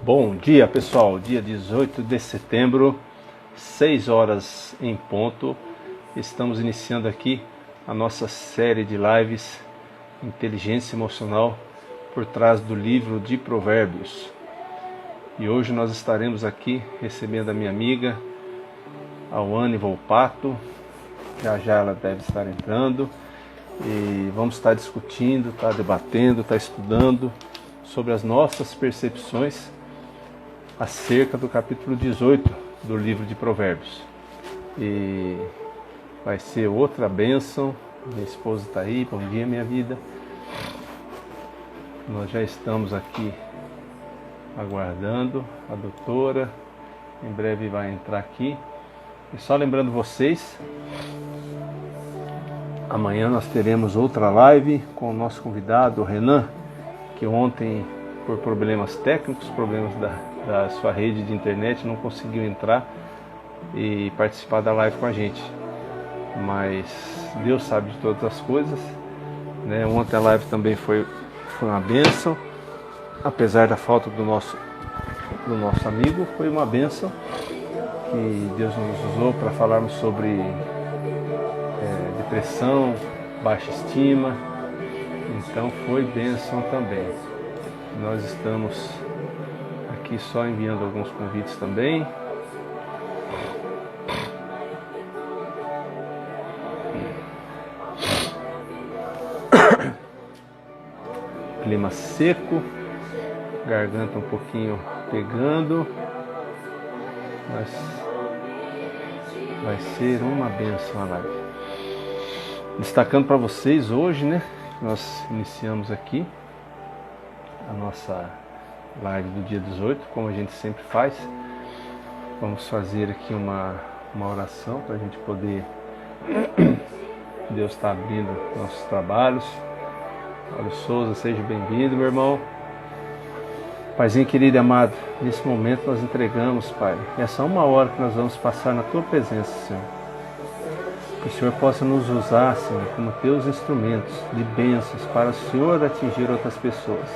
Bom dia, pessoal. Dia 18 de setembro, 6 horas em ponto. Estamos iniciando aqui a nossa série de lives Inteligência Emocional por trás do livro de Provérbios. E hoje nós estaremos aqui recebendo a minha amiga Auane Volpato. Já já ela deve estar entrando. E vamos estar discutindo, debatendo, estudando sobre as nossas percepções acerca do capítulo 18 do livro de Provérbios. E vai ser outra bênção. Minha esposa está aí. Bom dia, minha vida. Nós já estamos aqui aguardando a doutora. Em breve vai entrar aqui. E só lembrando vocês, amanhã nós teremos outra live com o nosso convidado, o Renan, que ontem, por problemas técnicos, problemas da sua rede de internet, não conseguiu entrar e participar da live com a gente. Mas Deus sabe de todas as coisas, né? Ontem a live também foi uma bênção, apesar da falta do nosso amigo, foi uma bênção que Deus nos usou para falarmos sobre depressão, baixa estima. Então foi bênção também. Nós estamos aqui só enviando alguns convites também. Clima seco, garganta um pouquinho pegando, mas vai ser uma bênção a live. Destacando para vocês hoje, né? Nós iniciamos aqui a nossa live do dia 18, como a gente sempre faz. Vamos fazer aqui uma oração para a gente poder... Deus está abrindo nossos trabalhos. Paulo Souza, seja bem-vindo, meu irmão. Paizinho querido e amado, nesse momento nós entregamos, Pai, essa uma hora que nós vamos passar na Tua presença, Senhor. Que o Senhor possa nos usar, Senhor, como Teus instrumentos de bênçãos para o Senhor atingir outras pessoas.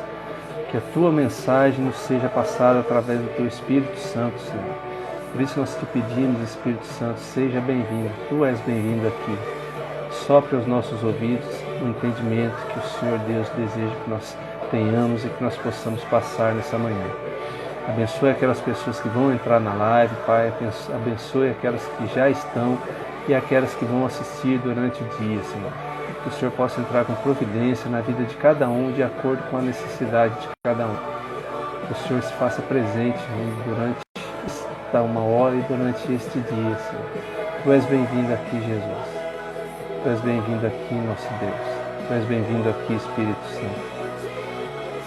Que a Tua mensagem nos seja passada através do Teu Espírito Santo, Senhor. Por isso nós te pedimos, Espírito Santo, seja bem-vindo. Tu és bem-vindo aqui. Sopre aos nossos ouvidos o entendimento que o Senhor Deus deseja que nós tenhamos e que nós possamos passar nessa manhã. Abençoe aquelas pessoas que vão entrar na live, Pai. Abençoe aquelas que já estão e aquelas que vão assistir durante o dia, Senhor. Que o Senhor possa entrar com providência na vida de cada um, de acordo com a necessidade de cada um. Que o Senhor se faça presente durante esta uma hora e durante este dia, Senhor. Tu és bem-vindo aqui, Jesus. Tu és bem-vindo aqui, nosso Deus. Tu és bem-vindo aqui, Espírito Santo.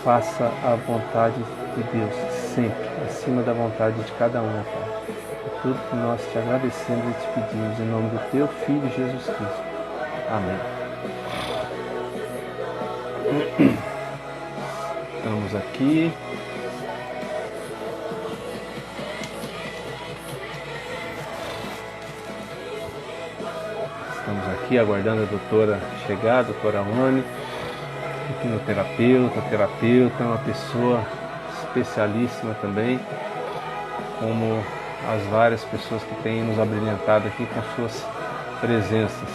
Faça a vontade de Deus sempre, acima da vontade de cada um, Pai. É tudo que nós te agradecemos e te pedimos, em nome do Teu Filho, Jesus Cristo. Amém. Estamos aqui. Estamos aqui aguardando a doutora chegar, a doutora Auane, terapeuta, uma pessoa especialíssima também, como as várias pessoas que têm nos abrilhantado aqui com suas presenças.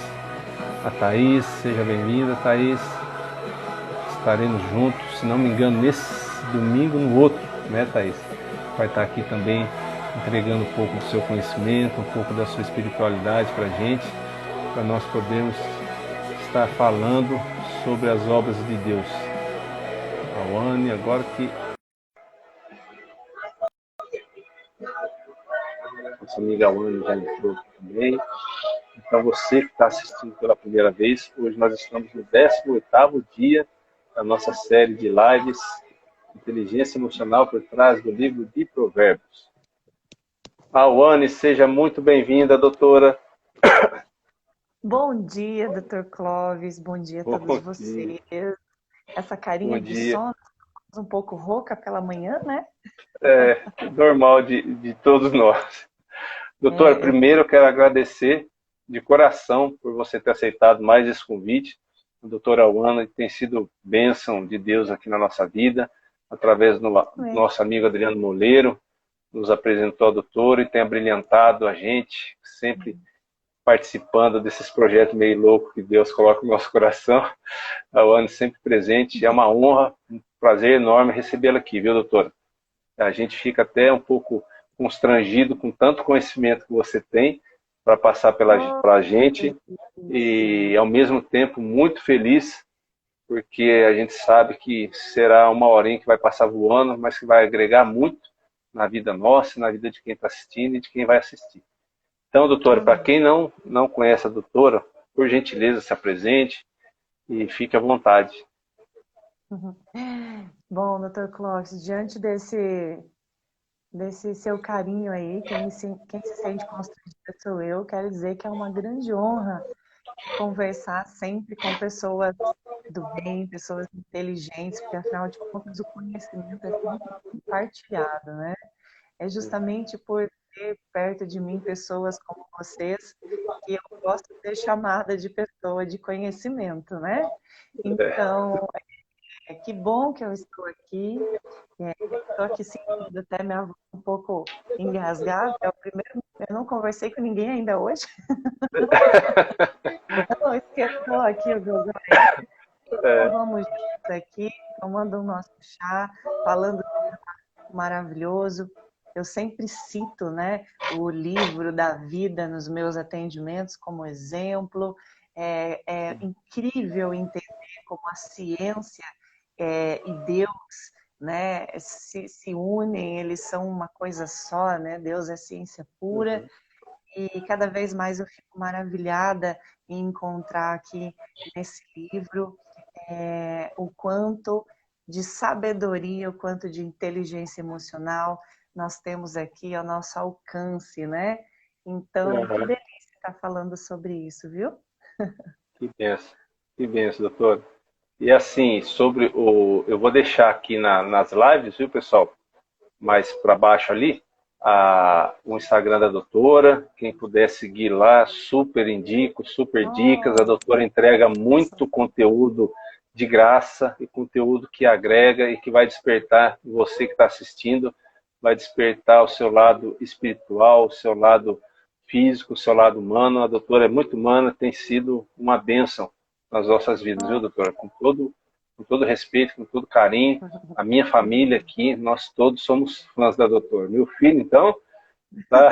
A Thaís, seja bem-vinda, Thaís. Estaremos juntos, se não me engano, nesse domingo, no outro, né, Thaís? Vai estar aqui também entregando um pouco do seu conhecimento, um pouco da sua espiritualidade para a gente, para nós podermos estar falando sobre as obras de Deus. A Auane, agora que nossa amiga Auane já entrou também. Então você que está assistindo pela primeira vez, hoje nós estamos no 18º dia da nossa série de lives Inteligência Emocional por trás do livro de Provérbios. Auane, seja muito bem-vinda, doutora. Bom dia, Dr. Clóvis. Bom dia a todos vocês. Essa carinha de sono, um pouco rouca pela manhã, né? É normal de todos nós. Doutora, primeiro eu quero agradecer de coração por você ter aceitado mais esse convite. A doutora Auane tem sido bênção de Deus aqui na nossa vida. através do nosso amigo Adriano Moleiro, nos apresentou a doutora e tem abrilhantado a gente, sempre participando desses projetos meio loucos que Deus coloca no nosso coração. A Anne sempre presente, é uma honra, um prazer enorme recebê-la aqui, viu, doutora? A gente fica até um pouco constrangido com tanto conhecimento que você tem para passar para a gente e, ao mesmo tempo, muito feliz porque a gente sabe que será uma horinha que vai passar voando, mas que vai agregar muito na vida nossa, na vida de quem está assistindo e de quem vai assistir. Então, doutora, para quem não conhece a doutora, por gentileza, se apresente e fique à vontade. Bom, doutor Clóvis, diante desse seu carinho aí, quem se sente constrangida sou eu, quero dizer que é uma grande honra conversar sempre com pessoas do bem, pessoas inteligentes, porque afinal de contas o conhecimento é sempre compartilhado, né? É justamente por ter perto de mim pessoas como vocês que eu posso ser chamada de pessoa de conhecimento, né? Então, que bom que eu estou aqui. Estou aqui sentindo até minha voz um pouco engasgada. É o primeiro, eu não conversei com ninguém ainda hoje. Não esqueceu aqui o meu Então vamos juntos aqui, tomando o nosso chá, falando maravilhoso. Eu sempre cito, né, o livro da vida nos meus atendimentos como exemplo. É incrível entender como a ciência e Deus, né, se unem, eles são uma coisa só, né? Deus é ciência pura. E cada vez mais eu fico maravilhada em encontrar aqui nesse livro o quanto de sabedoria, o quanto de inteligência emocional nós temos aqui ao nosso alcance, né? Então, que delícia estar falando sobre isso, viu? Que benção, doutor. E assim, sobre o. Eu vou deixar aqui nas lives, viu, pessoal? Mais para baixo ali, o Instagram da doutora. Quem puder seguir lá, super indico, super dicas. A doutora entrega muito conteúdo de graça e conteúdo que agrega e que vai despertar você que está assistindo, vai despertar o seu lado espiritual, o seu lado físico, o seu lado humano. A doutora é muito humana, tem sido uma bênção nas nossas vidas, viu, doutora? Com todo respeito, com todo carinho. A minha família aqui, nós todos somos fãs da doutora. Meu filho, então, tá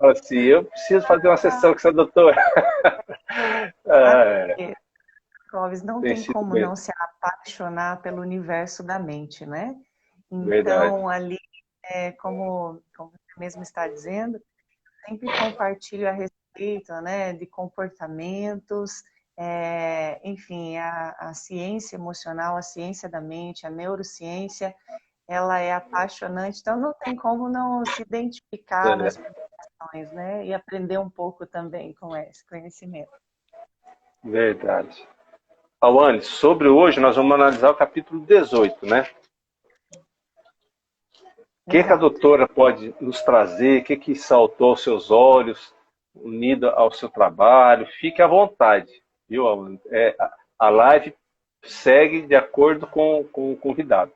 assim, eu preciso fazer uma sessão com essa doutora. Clóvis, não tem como bem. não se apaixonar pelo universo da mente, né? Verdade. Então, ali, como você mesmo está dizendo, sempre compartilho a respeito, né, de comportamentos, enfim, a ciência emocional, a ciência da mente, a neurociência, ela é apaixonante, então não tem como não se identificar nas publicações, né, e aprender um pouco também com esse conhecimento. Verdade. Awane, sobre hoje nós vamos analisar o capítulo 18, né? O que a doutora pode nos trazer? O que saltou aos seus olhos, unido ao seu trabalho? Fique à vontade, viu, Awane? A live segue de acordo com o convidado.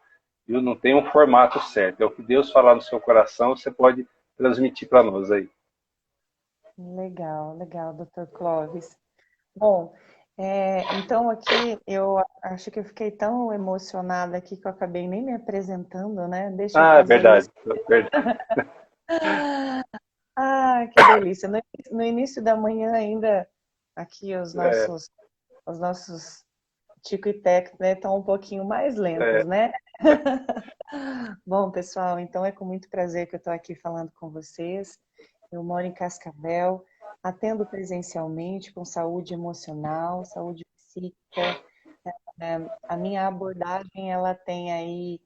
Viu? Não tem um formato certo. É o que Deus falar no seu coração, você pode transmitir para nós aí. Legal, legal, Dr. Clóvis. Bom, então aqui eu acho que eu fiquei tão emocionada aqui que eu acabei nem me apresentando, né? Deixa eu fazer verdade. isso. Que delícia. No início da manhã ainda, aqui os nossos Tico e Teco, né, estão um pouquinho mais lentos, né? Bom, pessoal, então é com muito prazer que eu estou aqui falando com vocês. Eu moro em Cascavel, atendo presencialmente com saúde emocional, saúde psíquica. A minha abordagem, ela tem aí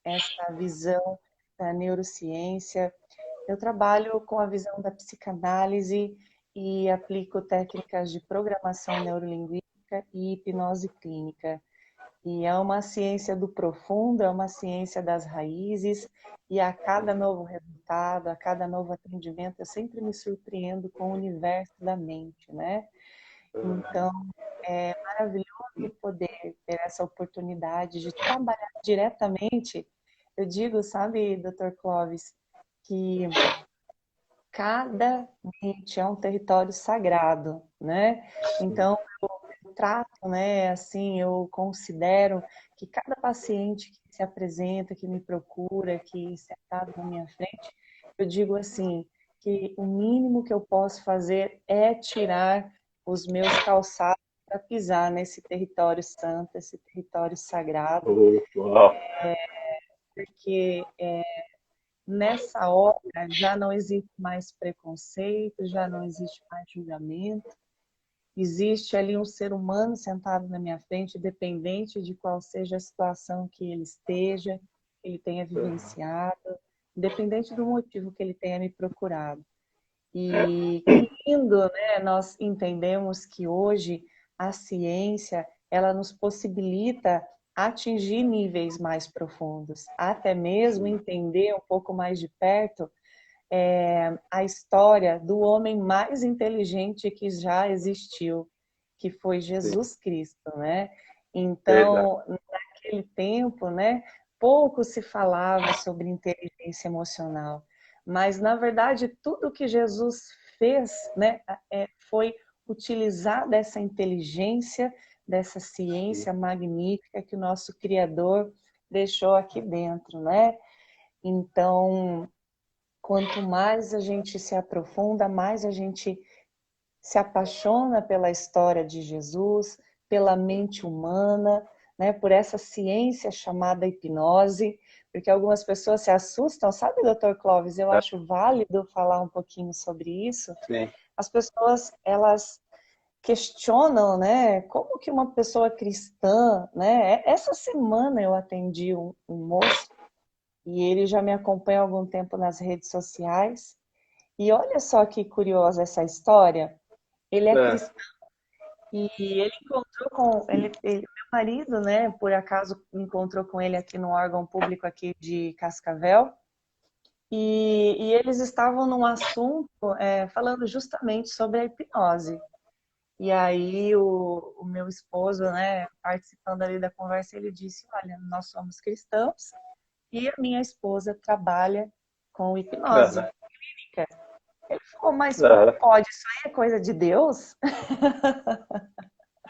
essa visão da neurociência. Eu trabalho com a visão da psicanálise e aplico técnicas de programação neurolinguística e hipnose clínica. E é uma ciência do profundo, é uma ciência das raízes, e a cada novo resultado, a cada novo atendimento, eu sempre me surpreendo com o universo da mente, né? Então, é maravilhoso poder ter essa oportunidade de trabalhar diretamente. Eu digo, sabe, Dr. Clóvis, que cada mente é um território sagrado, né? Então, eu trato, né, assim, eu considero que cada paciente que se apresenta, que me procura, que se sentado na minha frente, eu digo assim, que o mínimo que eu posso fazer é tirar os meus calçados para pisar nesse território santo, esse território sagrado, Uau. porque nessa hora já não existe mais preconceito, já não existe mais julgamento. Existe ali um ser humano sentado na minha frente, independente de qual seja a situação que ele esteja, que ele tenha vivenciado, independente do motivo que ele tenha me procurado. E que lindo, né? Nós entendemos que hoje a ciência, ela nos possibilita atingir níveis mais profundos, até mesmo entender um pouco mais de perto a história do homem mais inteligente que já existiu, que foi Jesus Cristo, né? Verdade. Então, naquele tempo, né, pouco se falava sobre inteligência emocional, mas na verdade tudo que Jesus fez, né, foi utilizar dessa inteligência, dessa ciência magnífica que o nosso Criador deixou aqui dentro, né? Então, quanto mais a gente se aprofunda, mais a gente se apaixona pela história de Jesus, pela mente humana, né, por essa ciência chamada hipnose, porque algumas pessoas se assustam, sabe, doutor Clóvis? Eu acho válido falar um pouquinho sobre isso. Sim. As pessoas, elas questionam, né, como que uma pessoa cristã, né? Essa semana eu atendi um moço, e ele já me acompanha há algum tempo nas redes sociais. E olha só que curiosa essa história. Ele é cristão e ele encontrou com meu marido, né? Por acaso encontrou com ele aqui no órgão público aqui de Cascavel. E eles estavam num assunto falando justamente sobre a hipnose. E aí o meu esposo, né, participando ali da conversa, ele disse: olha, nós somos cristãos e a minha esposa trabalha com hipnose clínica. Ele falou, mas como pode? Isso aí é coisa de Deus?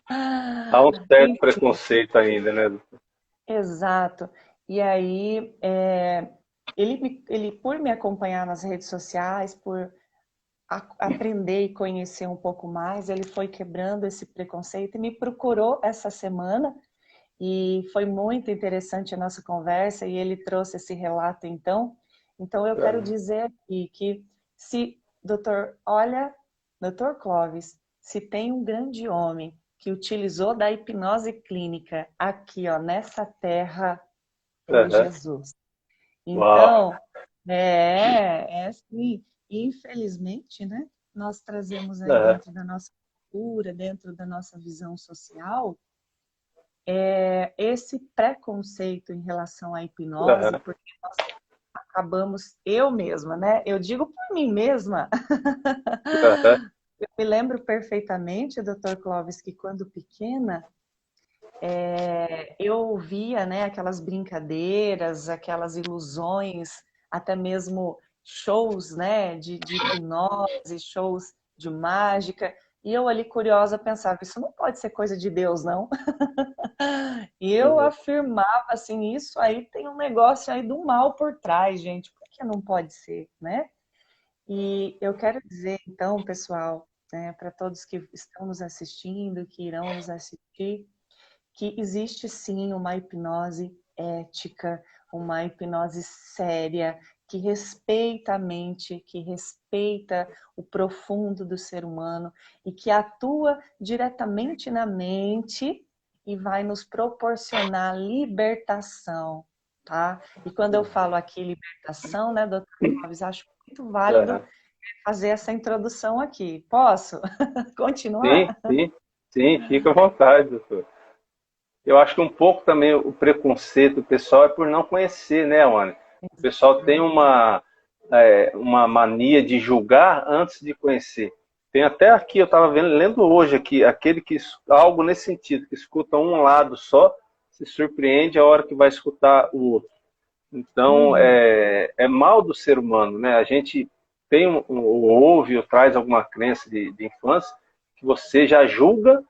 Há um certo Enfim, preconceito ainda, né? exato. E aí, ele, por me acompanhar nas redes sociais, por aprender e conhecer um pouco mais, ele foi quebrando esse preconceito e me procurou essa semana. E foi muito interessante a nossa conversa e ele trouxe esse relato então. Então eu quero dizer aqui que se, doutor Clóvis, se tem um grande homem que utilizou da hipnose clínica aqui, ó, nessa terra, foi Jesus. Uau. Então, assim, infelizmente, né, nós trazemos aí dentro da nossa cultura, dentro da nossa visão social, esse preconceito em relação à hipnose, porque nós acabamos, eu mesma, né? Eu digo por mim mesma. Eu me lembro perfeitamente, doutor Clóvis, que quando pequena, eu via, né, aquelas brincadeiras, aquelas ilusões, até mesmo shows, né, de hipnose, shows de mágica, e eu ali curiosa pensava, isso não pode ser coisa de Deus, não? E eu afirmava assim, isso aí tem um negócio aí do mal por trás, gente, por que não pode ser, né? E eu quero dizer, então, pessoal, né, para todos que estão nos assistindo, que irão nos assistir, que existe sim uma hipnose ética, uma hipnose séria, que respeita a mente, que respeita o profundo do ser humano e que atua diretamente na mente e vai nos proporcionar libertação, tá? E quando eu falo aqui libertação, né, doutor Clóvis, acho muito válido fazer essa introdução aqui. Posso Sim, continuar? sim, sim, fica à vontade, doutor. Eu acho que um pouco também o preconceito do pessoal é por não conhecer, né, Wani? O pessoal tem uma mania de julgar antes de conhecer. Tem até aqui, eu estava lendo hoje aqui, aquele que, algo nesse sentido, que escuta um lado só, se surpreende a hora que vai escutar o outro. Então, é mal do ser humano, né? A gente tem ouve ou traz alguma crença de infância que você já julga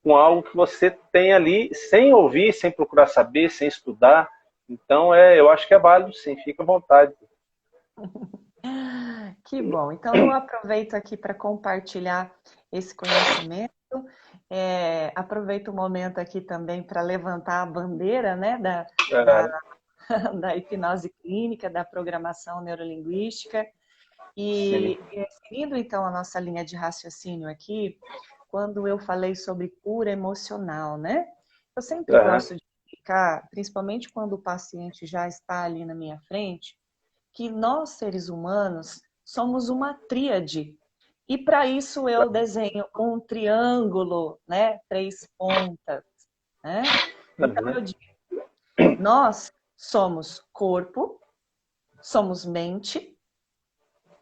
com algo que você tem ali sem ouvir, sem procurar saber, sem estudar. Então, eu acho que é válido sim, fica à vontade. Que bom. Então, eu aproveito aqui para compartilhar esse conhecimento. Aproveito o momento aqui também para levantar a bandeira, né, da hipnose clínica, da programação neurolinguística. E seguindo, então, a nossa linha de raciocínio aqui, quando eu falei sobre cura emocional, né? Eu sempre gosto de explicar, principalmente quando o paciente já está ali na minha frente, que nós, seres humanos, somos uma tríade. E para isso eu desenho um triângulo, né? 3 pontas, né? Então eu digo, nós somos corpo, somos mente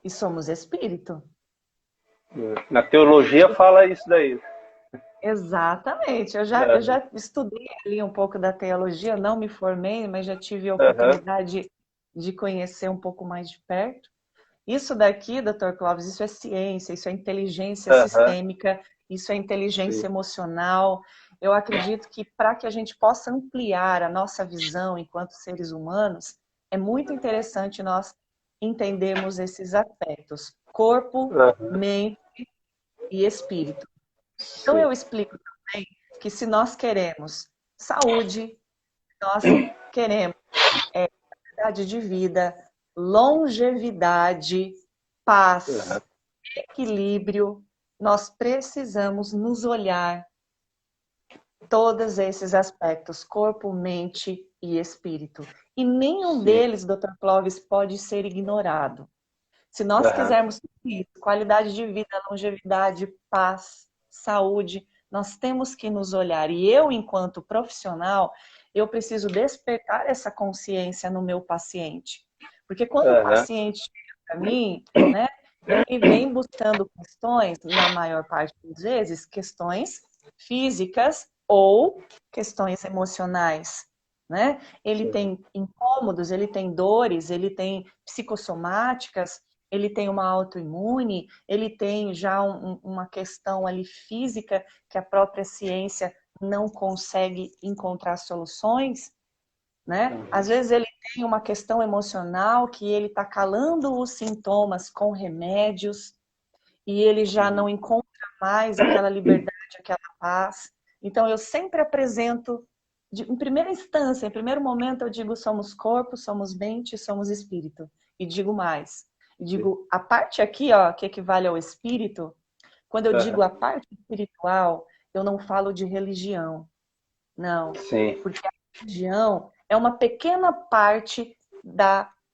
e somos espírito. Na teologia fala isso daí. Exatamente. Eu já estudei ali um pouco da teologia, não me formei, mas já tive a oportunidade de conhecer um pouco mais de perto. Isso daqui, Dr. Clóvis, isso é ciência, isso é inteligência sistêmica, isso é inteligência emocional. Eu acredito que para que a gente possa ampliar a nossa visão enquanto seres humanos, é muito interessante nós entendermos esses aspectos: corpo, mente e espírito. Então eu explico também que se nós queremos saúde, nós queremos qualidade de vida, longevidade, paz, equilíbrio, nós precisamos nos olhar todos esses aspectos, corpo, mente e espírito. E nenhum deles, Dr. Clóvis, pode ser ignorado. Se nós quisermos isso, qualidade de vida, longevidade, paz, saúde, nós temos que nos olhar. E eu, enquanto profissional, eu preciso despertar essa consciência no meu paciente. Porque quando o paciente chega para mim, né, ele vem buscando questões, na maior parte das vezes, questões físicas ou questões emocionais, né? Ele tem incômodos, ele tem dores, ele tem psicossomáticas, ele tem uma autoimune, ele tem já uma questão ali física que a própria ciência não consegue encontrar soluções, né? Às vezes ele tem uma questão emocional que ele está calando os sintomas com remédios e ele já não encontra mais aquela liberdade, aquela paz. Então eu sempre apresento, em primeira instância, em primeiro momento eu digo somos corpo, somos mente, somos espírito. E digo mais, digo a parte aqui, ó, que equivale ao espírito, quando eu digo a parte espiritual, eu não falo de religião, não. Porque a religião é uma pequena parte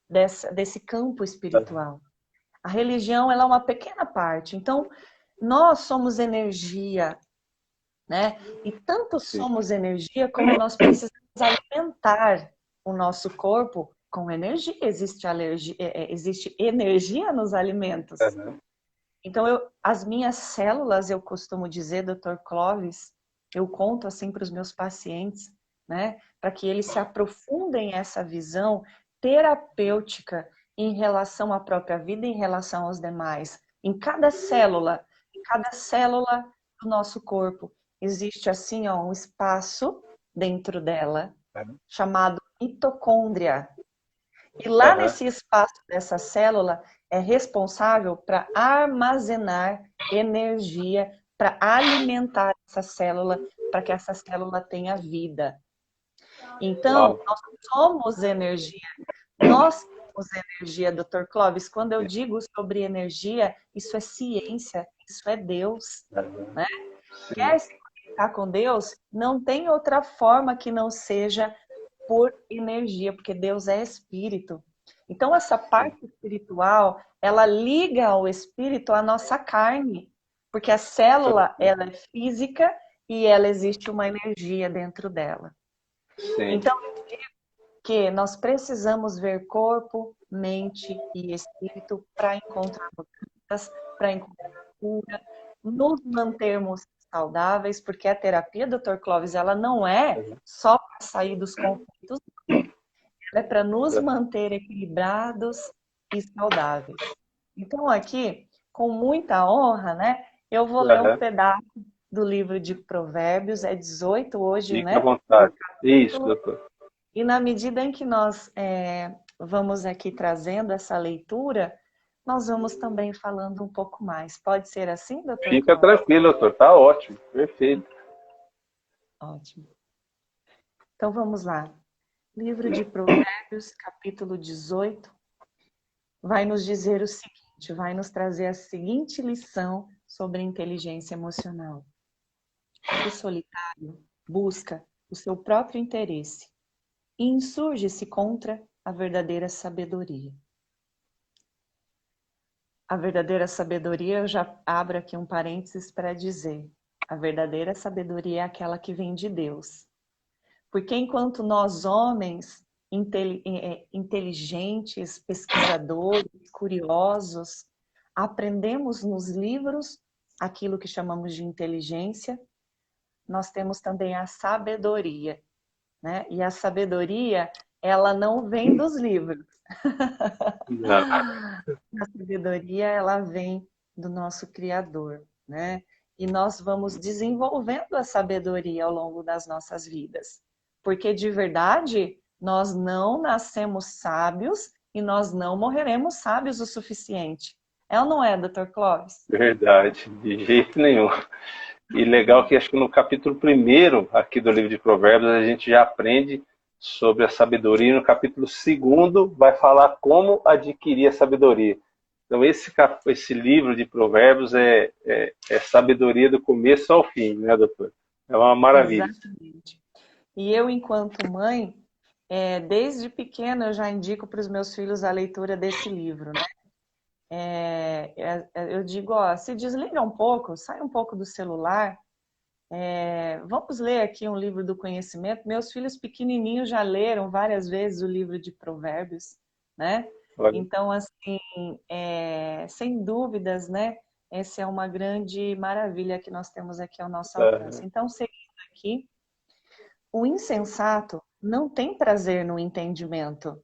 desse campo espiritual. A religião ela é uma pequena parte. Então, nós somos energia, né? E tanto somos energia como nós precisamos alimentar o nosso corpo com energia. Existe energia nos alimentos. Então, as minhas células, eu costumo dizer, Dr. Clóvis, eu conto assim para os meus pacientes, né? Para que eles se aprofundem nessa visão terapêutica em relação à própria vida e em relação aos demais. Em cada célula do nosso corpo, existe assim ó, um espaço dentro dela chamado mitocôndria. E lá nesse espaço dessa célula é responsável para armazenar energia, para alimentar essa célula, para que essa célula tenha vida. Então, nós somos energia. Nós somos energia, Dr. Clóvis. Quando eu digo sobre energia, isso é ciência, isso é Deus. Né? Quer se conectar com Deus? Não tem outra forma que não seja por energia, porque Deus é espírito. Então, essa parte espiritual, ela liga ao espírito a nossa carne, porque a célula, ela é física e ela existe uma energia dentro dela. Então, eu digo que nós precisamos ver corpo, mente e espírito para encontrar mudanças, para encontrar cura, nos mantermos saudáveis, porque a terapia, Dr. Clóvis, ela não é só para sair dos conflitos, ela é para nos manter equilibrados e saudáveis. Então, aqui, com muita honra, né, eu vou ler um pedaço do livro de Provérbios, é 18 hoje, Fique né? à vontade. Isso, doutor. E na medida em que nós vamos aqui trazendo essa leitura, nós vamos também falando um pouco mais. Pode ser assim, doutor? Fica tranquilo, doutor. Tá ótimo. Perfeito. Ótimo. Então vamos lá. Livro de Provérbios, capítulo 18, vai nos dizer o seguinte, vai nos trazer a seguinte lição sobre inteligência emocional. O solitário busca o seu próprio interesse e insurge-se contra a verdadeira sabedoria. A verdadeira sabedoria, eu já abro aqui um parênteses para dizer, a verdadeira sabedoria é aquela que vem de Deus. Porque enquanto nós homens inteligentes, pesquisadores, curiosos, aprendemos nos livros aquilo que chamamos de inteligência, nós temos também a sabedoria, né? E a sabedoria, ela não vem dos livros. A sabedoria, ela vem do nosso Criador, né? E nós vamos desenvolvendo a sabedoria ao longo das nossas vidas. Porque, de verdade, nós não nascemos sábios e nós não morreremos sábios o suficiente. É ou não é, Dr. Clóvis? Verdade, de jeito nenhum. E legal que acho que no capítulo 1 aqui do livro de Provérbios a gente já aprende sobre a sabedoria. E no capítulo 2 vai falar como adquirir a sabedoria. Então esse livro de Provérbios é sabedoria do começo ao fim, né, doutor? É uma maravilha. Exatamente. E eu, enquanto mãe, desde pequena eu já indico para os meus filhos a leitura desse livro, né? Eu digo, ó, se desliga um pouco, sai um pouco do celular, vamos ler aqui um livro do conhecimento. Meus filhos pequenininhos já leram várias vezes o livro de Provérbios, né? Então, assim, sem dúvidas, né? Essa é uma grande maravilha que nós temos aqui ao nosso alcance. Então, seguindo aqui, o insensato não tem prazer no entendimento,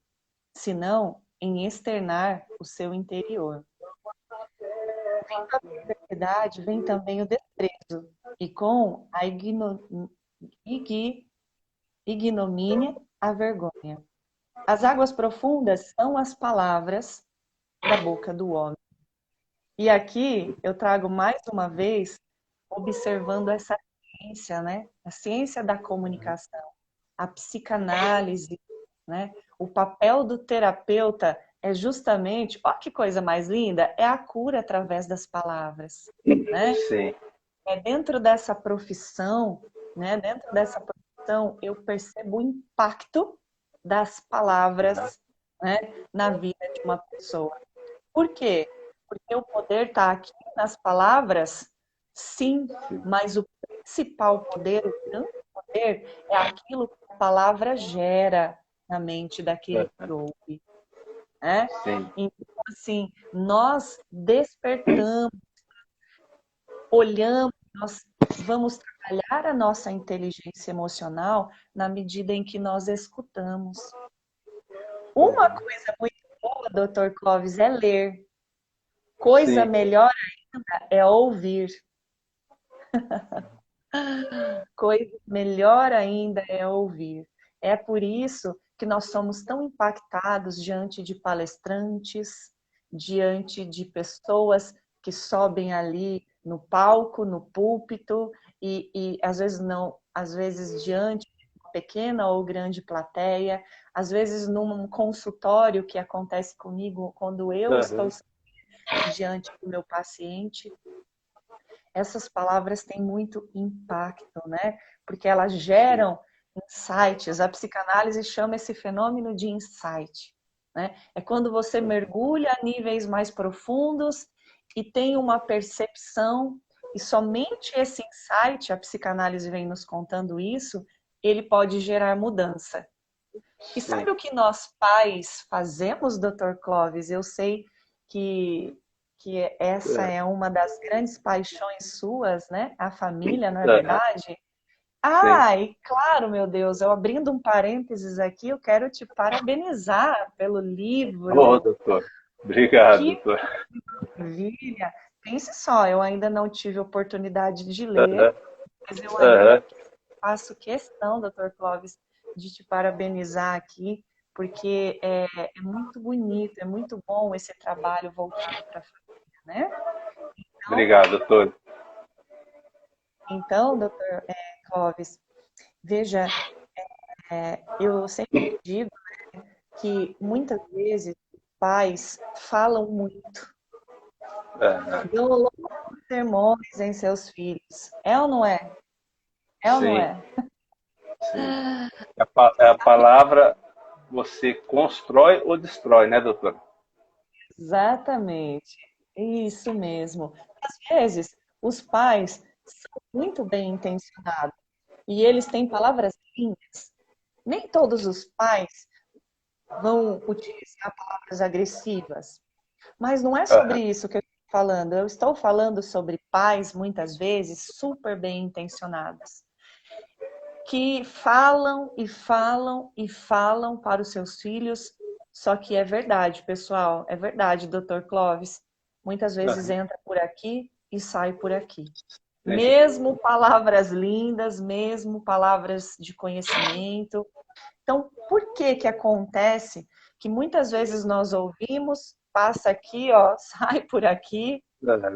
senão em externar o seu interior. Vindo a perversidade, vem também o desprezo, e com a ignomínia, a vergonha. As águas profundas são as palavras da boca do homem. E aqui eu trago mais uma vez, observando essa ciência, né? A ciência da comunicação, a psicanálise, né? O papel do terapeuta é justamente, ó que coisa mais linda, é a cura através das palavras, né? Sim. Dentro dessa profissão, né? Dentro dessa profissão eu percebo o impacto das palavras, né? Na vida de uma pessoa. Por quê? Porque o poder está aqui nas palavras, sim, mas o principal poder, o grande poder, é aquilo que a palavra gera na mente daquele que ouve. Né? Então, assim, nós despertamos, olhamos, nós vamos trabalhar a nossa inteligência emocional na medida em que nós escutamos. Uma coisa muito boa, Dr. Clóvis, é ler. Coisa melhor ainda é ouvir. Coisa melhor ainda é ouvir. É por isso que nós somos tão impactados diante de palestrantes, diante de pessoas que sobem ali no palco, no púlpito, e às vezes não, às vezes diante de uma pequena ou grande plateia, às vezes num consultório que acontece comigo quando eu estou diante do meu paciente. Essas palavras têm muito impacto, né? Porque elas geram insights. A psicanálise chama esse fenômeno de insight, né? É quando você mergulha a níveis mais profundos e tem uma percepção, e somente esse insight, a psicanálise vem nos contando isso, ele pode gerar mudança. E sabe o que nós pais fazemos, Dr. Clóvis? Eu sei que que essa é uma das grandes paixões suas, né? A família, não é verdade? Ah, e claro, meu Deus, eu abrindo um parênteses aqui, eu quero te parabenizar pelo livro. Ô, doutor. Obrigado, Que doutor. maravilha! Pense só, eu ainda não tive oportunidade de ler, mas eu faço questão, Dr. Clóvis, de te parabenizar aqui, porque é muito bonito, é muito bom esse trabalho voltado para a família, né? Então, obrigado, doutor. Então, Dr. Clóvis, veja, eu sempre digo, né, que muitas vezes os pais falam muito, dão longos sermões em seus filhos. É ou não é? É ou não Sim, é? sim. A palavra você constrói ou destrói, né, doutor? Exatamente. Isso mesmo. Às vezes, os pais são muito bem intencionados e eles têm palavras lindas. Nem todos os pais vão utilizar palavras agressivas, mas não é sobre isso que eu estou falando. Eu estou falando sobre pais, muitas vezes, super bem intencionados, que falam e falam e falam para os seus filhos, só que é verdade, pessoal, é verdade, Dr. Clóvis. Muitas vezes entra por aqui e sai por aqui. Mesmo palavras lindas, mesmo palavras de conhecimento. Então, por que que acontece que muitas vezes nós ouvimos, passa aqui, ó, sai por aqui,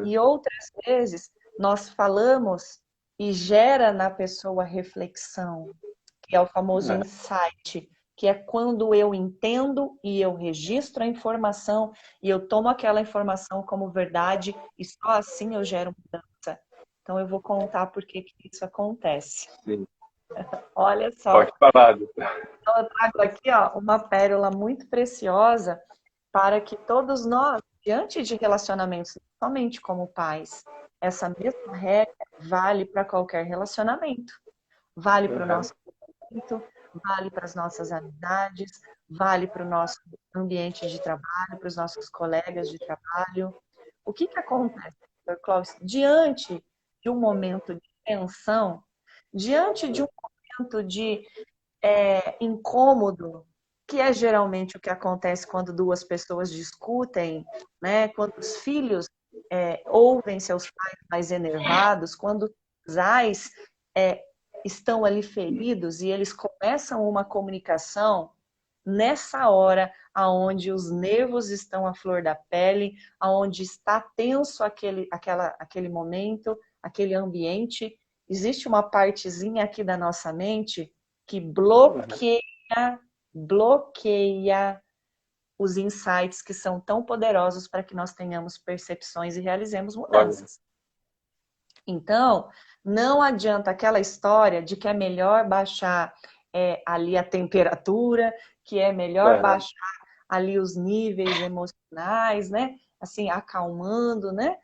e outras vezes nós falamos e gera na pessoa reflexão, que é o famoso insight, que é quando eu entendo e eu registro a informação e eu tomo aquela informação como verdade e só assim eu gero mudança. Então eu vou contar por que que isso acontece. Sim. Olha só. Pode falar. Então, eu trago aqui, ó, uma pérola muito preciosa para que todos nós, diante de relacionamentos, somente como pais, essa mesma regra vale para qualquer relacionamento. Vale para o nosso casamento, vale para as nossas amizades, vale para o nosso ambiente de trabalho, para os nossos colegas de trabalho. O que que acontece, Dr. Clóvis? Diante de um momento de tensão, diante de um momento de incômodo, que é geralmente o que acontece quando duas pessoas discutem, né? Quando os filhos ouvem seus pais mais enervados, quando os casais estão ali feridos e eles começam uma comunicação nessa hora aonde os nervos estão à flor da pele, aonde está tenso aquele momento, aquele ambiente, existe uma partezinha aqui da nossa mente que bloqueia os insights que são tão poderosos para que nós tenhamos percepções e realizemos mudanças. Então, não adianta aquela história de que é melhor baixar ali a temperatura, que é melhor baixar ali os níveis emocionais, né? Assim, acalmando, né?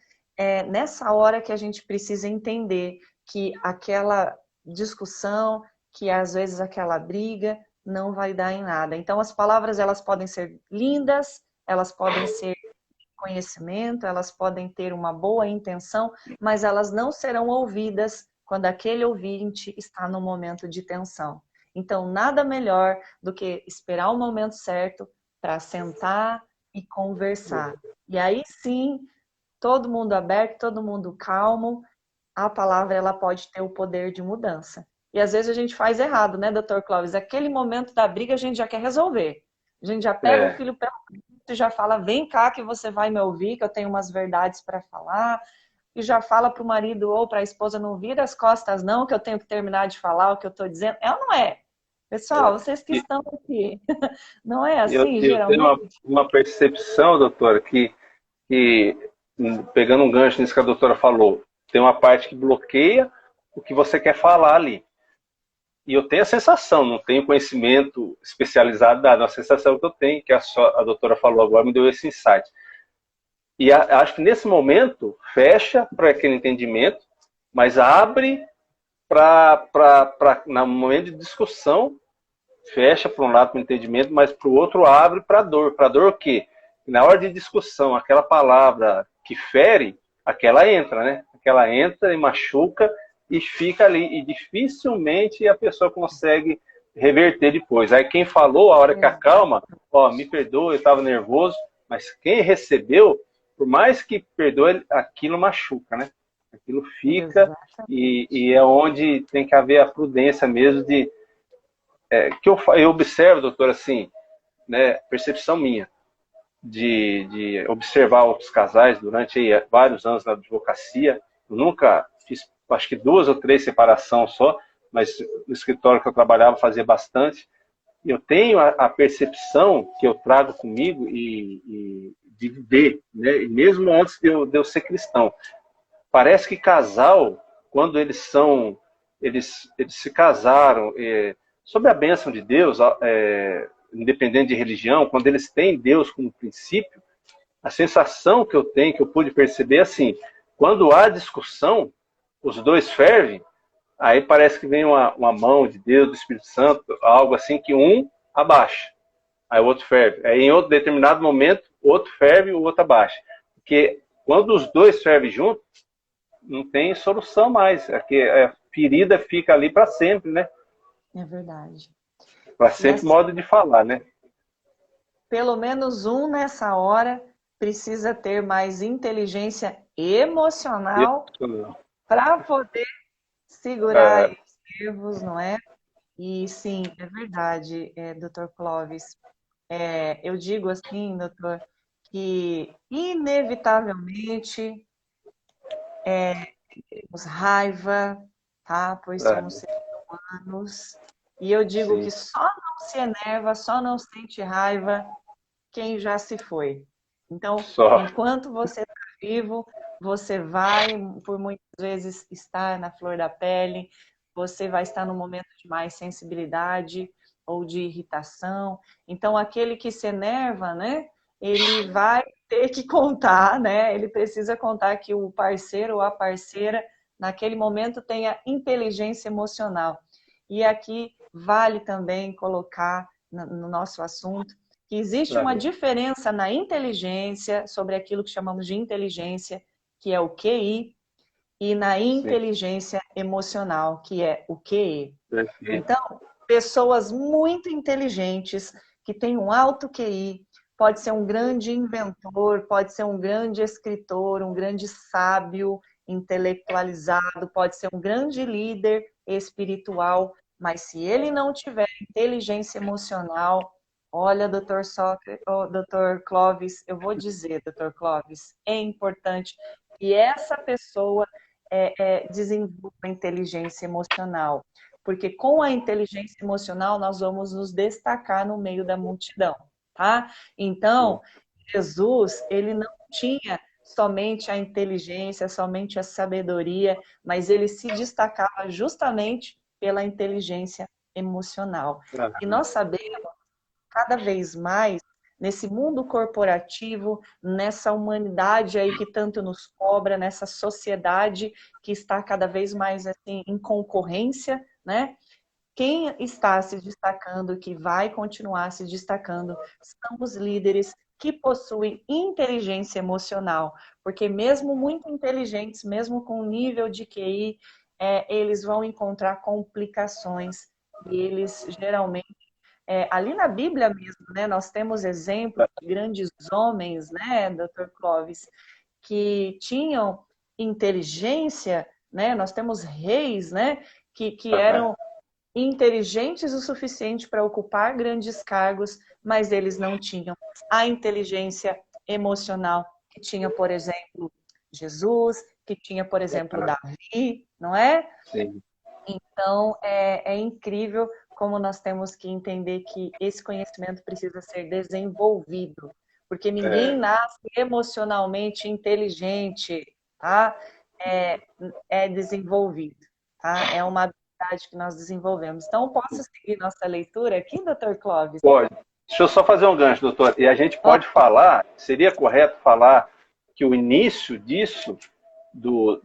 Nessa hora que a gente precisa entender que aquela discussão, que às vezes aquela briga não vai dar em nada. Então, as palavras, elas podem ser lindas, elas podem ser conhecimento, elas podem ter uma boa intenção, mas elas não serão ouvidas quando aquele ouvinte está no momento de tensão. Então, nada melhor do que esperar o momento certo para sentar e conversar. E aí sim, todo mundo aberto, todo mundo calmo, a palavra ela pode ter o poder de mudança. E às vezes a gente faz errado, né, Dr. Clóvis? Aquele momento da briga a gente já quer resolver. A gente já pega o filho pelo e já fala, vem cá que você vai me ouvir, que eu tenho umas verdades para falar. E já fala para o marido ou para a esposa, não vira as costas não, que eu tenho que terminar de falar o que eu estou dizendo. É ou não é? Pessoal, vocês que estão aqui, não é assim, geralmente? Eu tenho uma percepção, doutora, que pegando um gancho nisso que a doutora falou, tem uma parte que bloqueia o que você quer falar ali. E eu tenho a sensação, não tenho conhecimento especializado dado, a sensação que eu tenho, que a doutora falou agora, me deu esse insight. E acho que nesse momento, fecha para aquele entendimento, mas abre no momento de discussão, fecha para um lado para o entendimento, mas para o outro abre para a dor. Para a dor o quê? Na hora de discussão, aquela palavra que fere, aquela entra, né? Aquela entra e machuca e fica ali. E dificilmente a pessoa consegue reverter depois. Aí quem falou, a hora que acalma, ó, me perdoa, eu estava nervoso, mas quem recebeu, por mais que perdoe, aquilo machuca, né? Aquilo fica e é onde tem que haver a prudência mesmo de... que eu observo, doutor, assim, né, percepção minha, de observar outros casais durante aí, vários anos na advocacia. Eu nunca fiz, acho que 2 ou 3 separações só, mas no escritório que eu trabalhava fazia bastante. Eu tenho a percepção que eu trago comigo e de viver, né? E mesmo antes de eu ser cristão. Parece que casal, quando eles se casaram sob a bênção de Deus, independente de religião, quando eles têm Deus como princípio, a sensação que eu tenho, que eu pude perceber, é assim, quando há discussão, os dois fervem, aí parece que vem uma mão de Deus, do Espírito Santo, algo assim que um abaixa, aí o outro ferve. Aí em outro determinado momento, o outro ferve e o outro abaixa. Porque quando os dois fervem juntos, não tem solução mais. A ferida fica ali para sempre, né? É verdade. Para sempre, modo de falar, né? Pelo menos um nessa hora precisa ter mais inteligência emocional para poder segurar os nervos, não é? E sim, é verdade, Dr. Clóvis. Eu digo assim, doutor, que inevitavelmente temos raiva, tá? Pois somos seres humanos. E eu digo que só não se enerva, só não sente raiva quem já se foi. Então, enquanto você está vivo, você vai, por muitas vezes, estar na flor da pele, você vai estar num momento de mais sensibilidade ou de irritação. Então, aquele que se enerva, né? Ele vai ter que contar, né? Ele precisa contar que o parceiro ou a parceira, naquele momento, tenha inteligência emocional. E aqui vale também colocar no nosso assunto que existe uma diferença na inteligência, sobre aquilo que chamamos de inteligência, que é o QI, e na inteligência emocional, que é o QE. Então, pessoas muito inteligentes, que têm um alto QI, pode ser um grande inventor, pode ser um grande escritor, um grande sábio intelectualizado, pode ser um grande líder espiritual, mas se ele não tiver inteligência emocional, olha, Dr. Clóvis, eu vou dizer, Dr. Clóvis, é importante que essa pessoa desenvolva a inteligência emocional, porque com a inteligência emocional nós vamos nos destacar no meio da multidão, tá? Então, Jesus, ele não tinha somente a inteligência, somente a sabedoria, mas ele se destacava justamente pela inteligência emocional. E nós sabemos, cada vez mais, nesse mundo corporativo, nessa humanidade aí que tanto nos cobra, nessa sociedade que está cada vez mais assim em concorrência, né? Quem está se destacando, que vai continuar se destacando, são os líderes que possuem inteligência emocional, porque mesmo muito inteligentes, mesmo com nível de QI, eles vão encontrar complicações e eles geralmente ali na Bíblia mesmo, né, nós temos exemplos de grandes homens, né, Dr. Clóvis, que tinham inteligência, né, nós temos reis, né, que eram inteligentes o suficiente para ocupar grandes cargos, mas eles não tinham a inteligência emocional que tinha, por exemplo, Jesus, que tinha, por exemplo, Davi, não é? Sim. Então, é incrível como nós temos que entender que esse conhecimento precisa ser desenvolvido, porque ninguém nasce emocionalmente inteligente, tá? É desenvolvido, tá? É uma habilidade que nós desenvolvemos. Então, posso seguir nossa leitura aqui, Dr. Clóvis? Pode. Deixa eu só fazer um gancho, doutor. E a gente pode falar, seria correto falar que o início disso,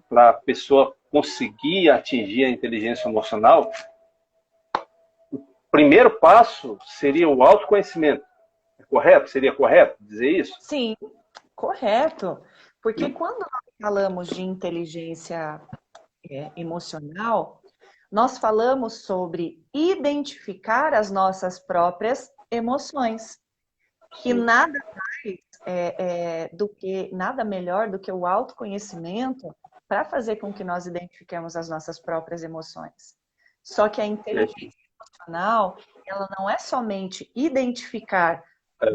para a pessoa conseguir atingir a inteligência emocional, o primeiro passo seria o autoconhecimento. É correto? Seria correto dizer isso? Sim, correto. Porque quando nós falamos de inteligência emocional, nós falamos sobre identificar as nossas próprias emoções. E nada mais nada melhor do que o autoconhecimento para fazer com que nós identifiquemos as nossas próprias emoções. Só que a inteligência emocional, ela não é somente identificar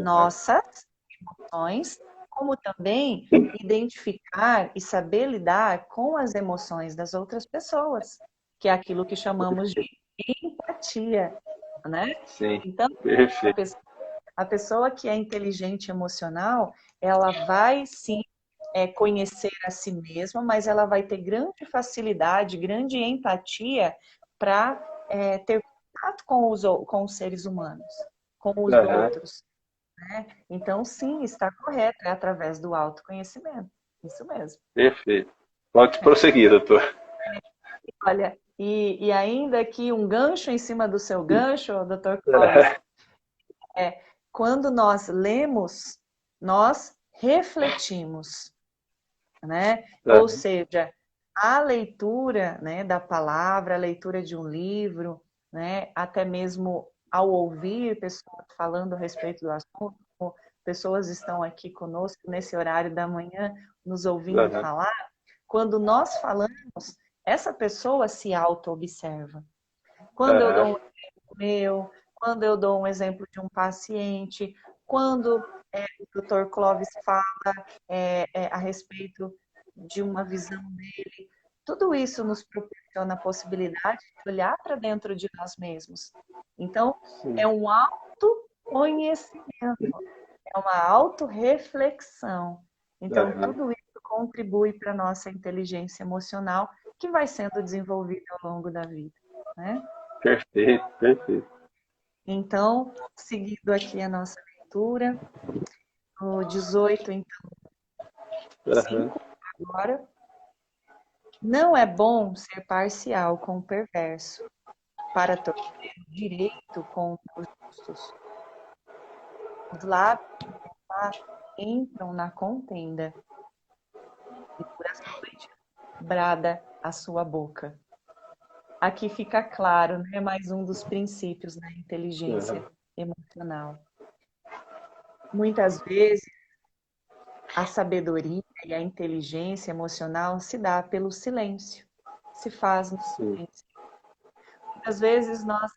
nossas emoções, como também identificar e saber lidar com as emoções das outras pessoas, que é aquilo que chamamos de empatia, né? Sim, então, perfeito. a pessoa que é inteligente emocional, ela vai sim conhecer a si mesma, mas ela vai ter grande facilidade, grande empatia para ter contato com os seres humanos, com os outros. Né? Então, sim, está correto, é através do autoconhecimento. Isso mesmo. Perfeito. Pode prosseguir, doutor. Olha, e ainda aqui um gancho em cima do seu gancho, doutor Clóvis, quando nós lemos, nós refletimos, né? Ou seja, a leitura, né, da palavra, a leitura de um livro, né, até mesmo ao ouvir pessoas falando a respeito do assunto, pessoas estão aqui conosco nesse horário da manhã, nos ouvindo falar, quando nós falamos, essa pessoa se auto-observa. Quando eu dou um exemplo meu, quando eu dou um exemplo de um paciente, quando o Dr. Clóvis fala a respeito de uma visão dele, tudo isso nos proporciona a possibilidade de olhar para dentro de nós mesmos. Então, é um autoconhecimento, é uma autorreflexão. Então, tudo isso contribui para a nossa inteligência emocional, que vai sendo desenvolvida ao longo da vida, né? Perfeito, perfeito. Então, seguindo aqui a nossa leitura, no 18, então, 5 agora. Não é bom ser parcial com o perverso, para torcer o direito contra os justos. Os lábios entram na contenda, e por essa noite brada a sua boca. Aqui fica claro, né, mais um dos princípios da inteligência emocional. Muitas vezes, a sabedoria e a inteligência emocional se dá pelo silêncio, se faz no silêncio. Muitas vezes nós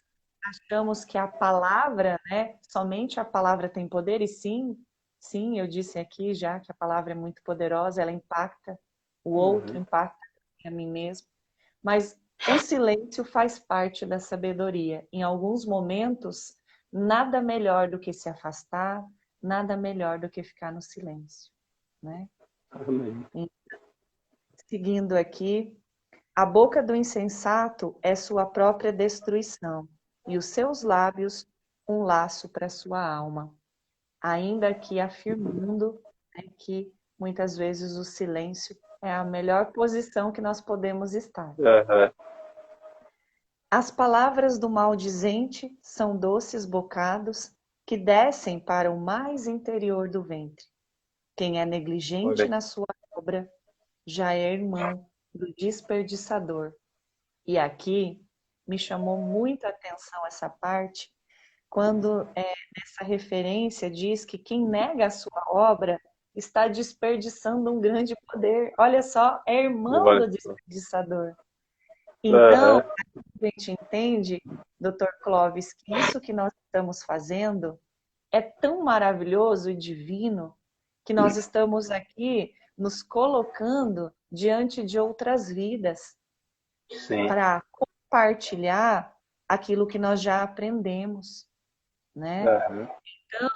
achamos que a palavra, né, somente a palavra tem poder, e sim, eu disse aqui já que a palavra é muito poderosa, ela impacta o outro, impacta a mim mesmo, mas o silêncio faz parte da sabedoria. Em alguns momentos, nada melhor do que se afastar, nada melhor do que ficar no silêncio, né? Amém. Seguindo aqui, a boca do insensato é sua própria destruição, e os seus lábios um laço para sua alma. Ainda que afirmando, né, que muitas vezes o silêncio é a melhor posição que nós podemos estar. As palavras do maldizente são doces bocados que descem para o mais interior do ventre. Quem é negligente na sua obra já é irmão do desperdiçador. E aqui me chamou muito a atenção essa parte, quando essa referência diz que quem nega a sua obra está desperdiçando um grande poder. Olha só, é irmão do desperdiçador. Então, a gente entende, Dr. Clóvis, que isso que nós estamos fazendo é tão maravilhoso e divino que nós estamos aqui nos colocando diante de outras vidas para compartilhar aquilo que nós já aprendemos, né? Então,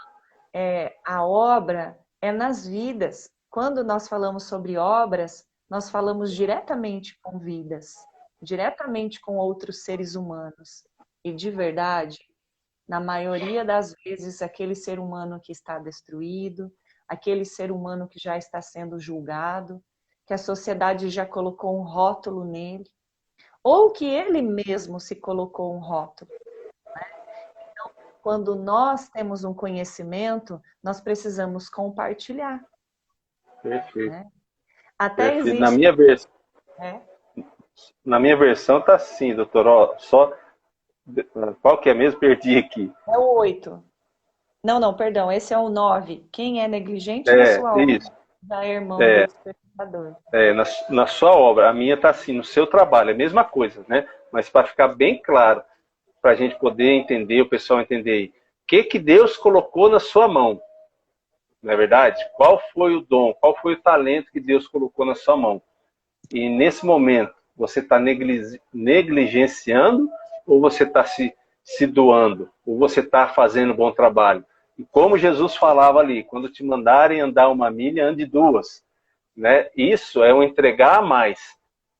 a obra é nas vidas. Quando nós falamos sobre obras, nós falamos diretamente com vidas, diretamente com outros seres humanos. E de verdade, na maioria das vezes, aquele ser humano que está destruído, aquele ser humano que já está sendo julgado, que a sociedade já colocou um rótulo nele, ou que ele mesmo se colocou um rótulo. Né? Então, quando nós temos um conhecimento, nós precisamos compartilhar. Perfeito. Né? Até Perfeito. existe. É. Na minha versão tá assim, doutor, ó, só qual que é mesmo? Perdi aqui. É o 8. Não, perdão, esse é o 9. Quem é negligente na É, sua obra, isso. já é irmão do É, espectador. na sua obra. A minha tá assim, no seu trabalho, é a mesma coisa, né? Mas para ficar bem claro, para a gente poder entender, o pessoal entender aí, o que Deus colocou na sua mão, não é verdade? Qual foi o dom, qual foi o talento que Deus colocou na sua mão? E nesse momento, você está negligenciando ou você está se doando? Ou você está fazendo um bom trabalho? E como Jesus falava ali, quando te mandarem andar 1 milha, ande 2. Né? Isso é um entregar a mais,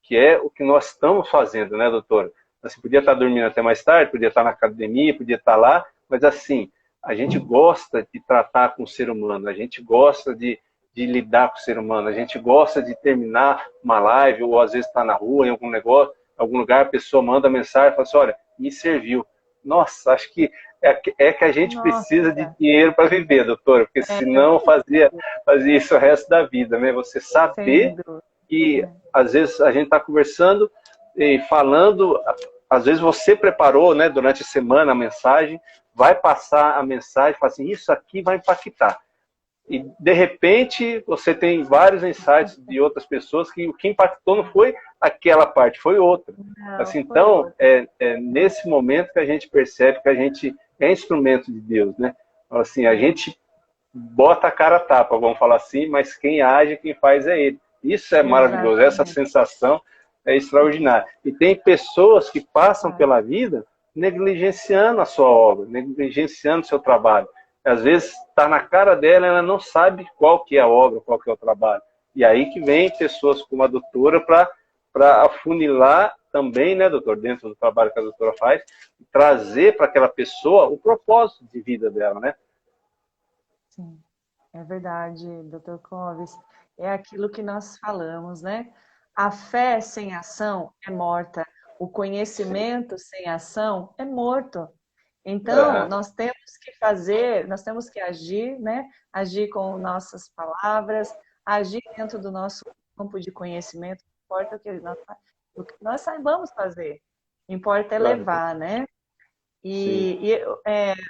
que é o que nós estamos fazendo, né, doutora? Você podia estar dormindo até mais tarde, podia estar na academia, podia estar lá, mas assim, a gente gosta de tratar com o ser humano, a gente gosta de lidar com o ser humano, a gente gosta de terminar uma live, ou às vezes está na rua, em algum negócio, em algum lugar, a pessoa manda mensagem e fala assim, olha, me serviu. Nossa, acho que é que a gente precisa de Nossa, dinheiro para viver, doutora, porque senão fazia isso o resto da vida, né? Você sem saber dúvida. que às vezes a gente está conversando e falando, às vezes você preparou, né, durante a semana a mensagem, vai passar a mensagem, fala assim, isso aqui vai impactar. E de repente você tem vários insights de outras pessoas que o que impactou não foi aquela parte, foi outra. Não, Assim, foi então, outro. é nesse momento que a gente percebe que a gente é instrumento de Deus, né? Assim, a gente bota a cara a tapa, vamos falar assim, mas quem age, quem faz é ele. Isso é maravilhoso, essa Exatamente. sensação é extraordinária. E tem pessoas que passam pela vida negligenciando a sua obra, negligenciando o seu trabalho. Às vezes está na cara dela, ela não sabe qual que é a obra, qual que é o trabalho. E aí que vem pessoas como a doutora para afunilar também, né, doutor, dentro do trabalho que a doutora faz, trazer para aquela pessoa o propósito de vida dela, né? Sim, é verdade, Dr. Clóvis. É aquilo que nós falamos, né? A fé sem ação é morta. O conhecimento sem ação é morto. Então, Uhum. nós temos que fazer, nós temos que agir, né? Agir com nossas palavras, agir dentro do nosso campo de conhecimento. Não importa o que nós saibamos fazer. Importa é levar, né? Sim.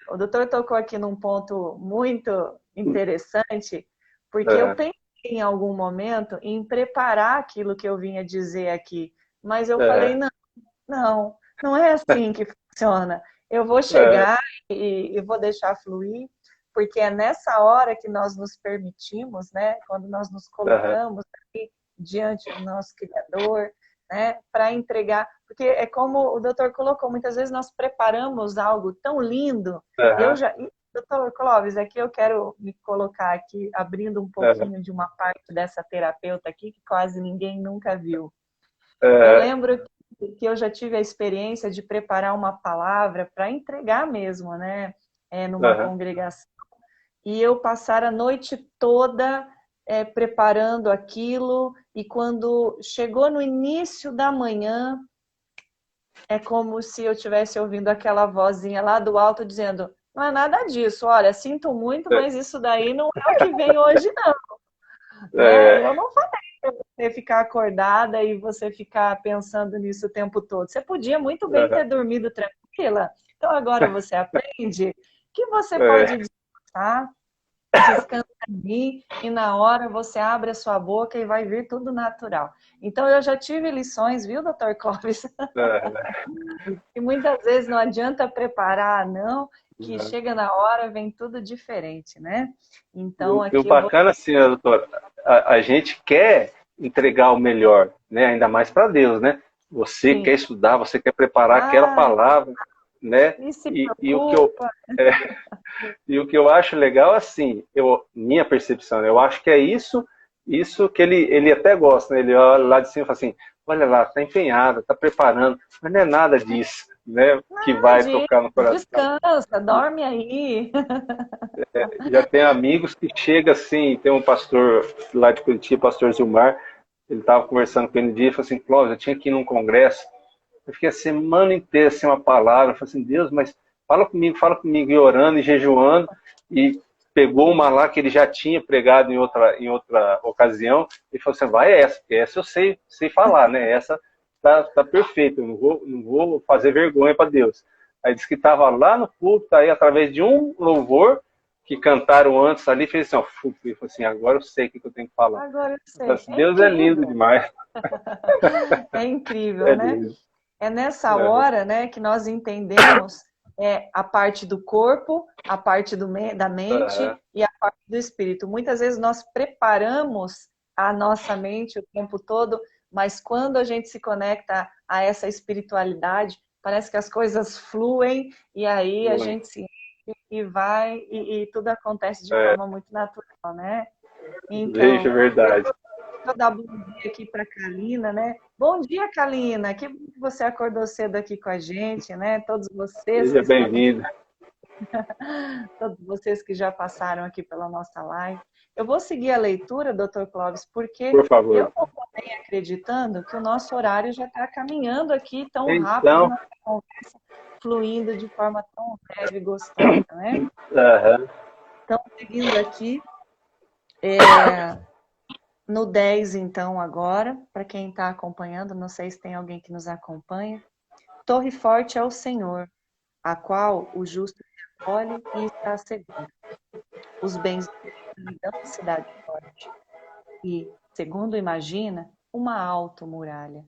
O doutor tocou aqui num ponto muito interessante, porque eu Uhum. pensei em algum momento em preparar aquilo que eu vinha dizer aqui, mas eu falei, Uhum. não é assim que funciona. Eu vou chegar e vou deixar fluir, porque é nessa hora que nós nos permitimos, né? Quando nós nos Uhum. colocamos aqui diante do nosso Criador, né? Para entregar, porque é como o doutor colocou, muitas vezes nós preparamos algo tão lindo. Uhum. Doutor Clóvis, aqui eu quero me colocar aqui, abrindo um Uhum. pouquinho de uma parte dessa terapeuta aqui, que quase ninguém nunca viu. Eu Uhum. lembro que eu já tive a experiência de preparar uma palavra para entregar mesmo, né? Numa Uhum. congregação. E eu passar a noite toda preparando aquilo, e quando chegou no início da manhã, é como se eu estivesse ouvindo aquela vozinha lá do alto dizendo, não é nada disso, olha, sinto muito, mas isso daí não é o que vem hoje, não. Né? Eu não falei para você ficar acordada e você ficar pensando nisso o tempo todo. Você podia muito bem ter dormido tranquila. Então agora você aprende que você pode descansar, descansa em mim, e na hora você abre a sua boca e vai vir tudo natural. Então eu já tive lições, viu, doutor Clóvis? E muitas vezes não adianta preparar, não, que chega na hora, vem tudo diferente, né? Então E o aqui eu vou... bacana, assim, né, doutor, a gente quer entregar o melhor, né? Ainda mais para Deus, né? Você Sim. quer estudar, você quer preparar aquela Ah, palavra, né? e se E o que eu, preocupa. e o que eu acho legal, assim, minha percepção, né? Eu acho que é isso que ele até gosta, né? Ele olha lá de cima e fala assim, olha lá, tá empenhado, tá preparando, mas não é nada disso, né? Que vai Tadinho, tocar no coração. descansa, dorme aí. Já tem amigos que chega assim, tem um pastor lá de Curitiba, pastor Zilmar, ele estava conversando com ele um dia e falou assim, Cláudio, eu tinha que ir num congresso, eu fiquei a semana inteira sem uma palavra, eu falei assim, Deus, mas fala comigo, e orando, e jejuando, e pegou uma lá que ele já tinha pregado em outra ocasião, e falou assim, vai essa, porque essa eu sei falar, né? Essa tá perfeita, eu não vou fazer vergonha para Deus. Aí disse que estava lá no culto, aí através de um louvor que cantaram antes ali, fez assim, ó, ele falou assim, agora eu sei o que eu tenho que falar. Agora eu sei. Então, Deus é lindo demais. É incrível, É né? lindo. É nessa hora, né, que nós entendemos a parte do corpo, a parte da mente e a parte do espírito. Muitas vezes nós preparamos a nossa mente o tempo todo, mas quando a gente se conecta a essa espiritualidade, parece que as coisas fluem e aí a gente se e vai e tudo acontece de forma muito natural, né? Então, Veja, verdade. Vou dar bom dia aqui para a Kalina, né? Bom dia, Kalina. Que você acordou cedo aqui com a gente, né? Todos vocês. Seja bem-vindo. Todos vocês que já passaram aqui pela nossa live. Eu vou seguir a leitura, Dr. Clóvis, porque Por favor. eu estou também acreditando que o nosso horário já está caminhando aqui tão rápido, Então, nossa conversa fluindo de forma tão leve e gostosa, né? Então, seguindo aqui, no 10, então, agora, para quem está acompanhando, não sei se tem alguém que nos acompanha. Torre forte é o Senhor, a qual o justo acolhe e está seguro. Os bens lhe dão cidade forte. E, segundo imagina, uma alta muralha.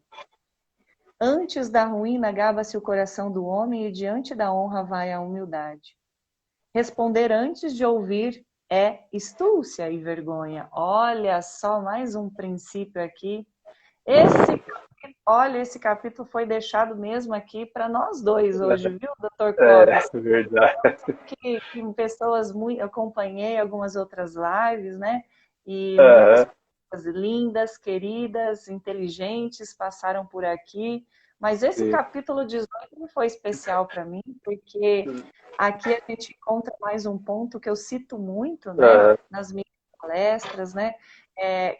Antes da ruína gaba-se o coração do homem e diante da honra vai a humildade. Responder antes de ouvir é estúcia e vergonha. Olha só, mais um princípio aqui. Esse capítulo foi deixado mesmo aqui para nós dois hoje, viu, Dr. Clóvis? É verdade. Que pessoas eu acompanhei algumas outras lives, né? E muitas pessoas lindas, queridas, inteligentes passaram por aqui. Mas esse capítulo 18 foi especial para mim, porque aqui a gente encontra mais um ponto que eu cito muito, né, nas minhas palestras, né,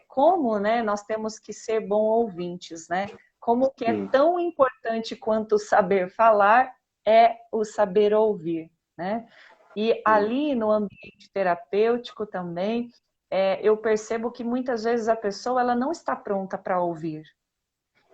como, né, nós temos que ser bons ouvintes, né, como que é tão importante quanto o saber falar é o saber ouvir, né, e ali no ambiente terapêutico também, eu percebo que muitas vezes a pessoa ela não está pronta para ouvir.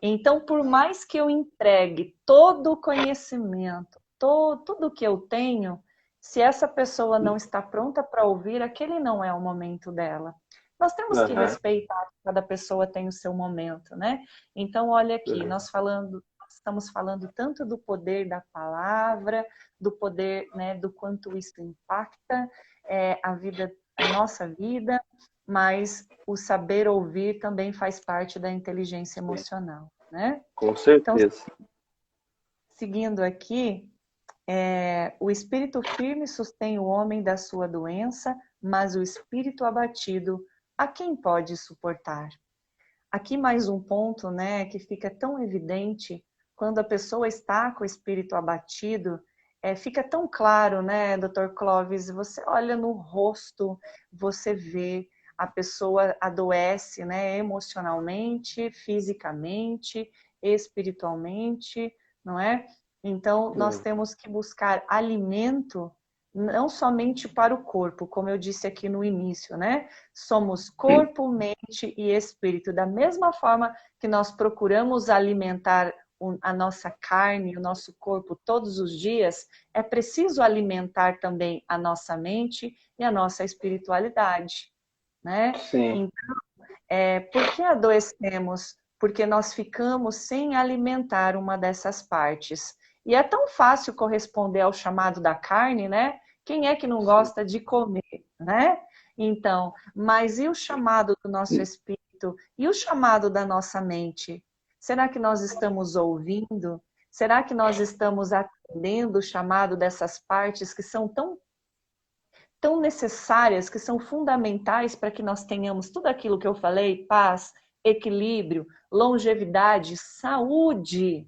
Então, por mais que eu entregue todo o conhecimento, tudo que eu tenho, se essa pessoa não está pronta para ouvir, aquele não é o momento dela. Nós temos que respeitar que cada pessoa tem o seu momento, né? Então, olha aqui, nós estamos falando tanto do poder da palavra, do poder, né, do quanto isso impacta a nossa vida, mas o saber ouvir também faz parte da inteligência emocional, né? Com certeza. Então, seguindo aqui, o espírito firme sustém o homem da sua doença, mas o espírito abatido, a quem pode suportar? Aqui mais um ponto, né, que fica tão evidente quando a pessoa está com o espírito abatido, fica tão claro, né, Dr. Clóvis, você olha no rosto, você vê a pessoa adoece, né, emocionalmente, fisicamente, espiritualmente, não é? Então, nós temos que buscar alimento não somente para o corpo, como eu disse aqui no início, né? Somos corpo, mente e espírito. Da mesma forma que nós procuramos alimentar a nossa carne, o nosso corpo todos os dias, é preciso alimentar também a nossa mente e a nossa espiritualidade, né? Sim. Então, por que adoecemos? Porque nós ficamos sem alimentar uma dessas partes. E é tão fácil corresponder ao chamado da carne, né? Quem é que não gosta de comer, né? Então, mas e o chamado do nosso espírito? E o chamado da nossa mente? Será que nós estamos ouvindo? Será que nós estamos atendendo o chamado dessas partes que são tão necessárias, que são fundamentais para que nós tenhamos tudo aquilo que eu falei, paz, equilíbrio, longevidade, saúde?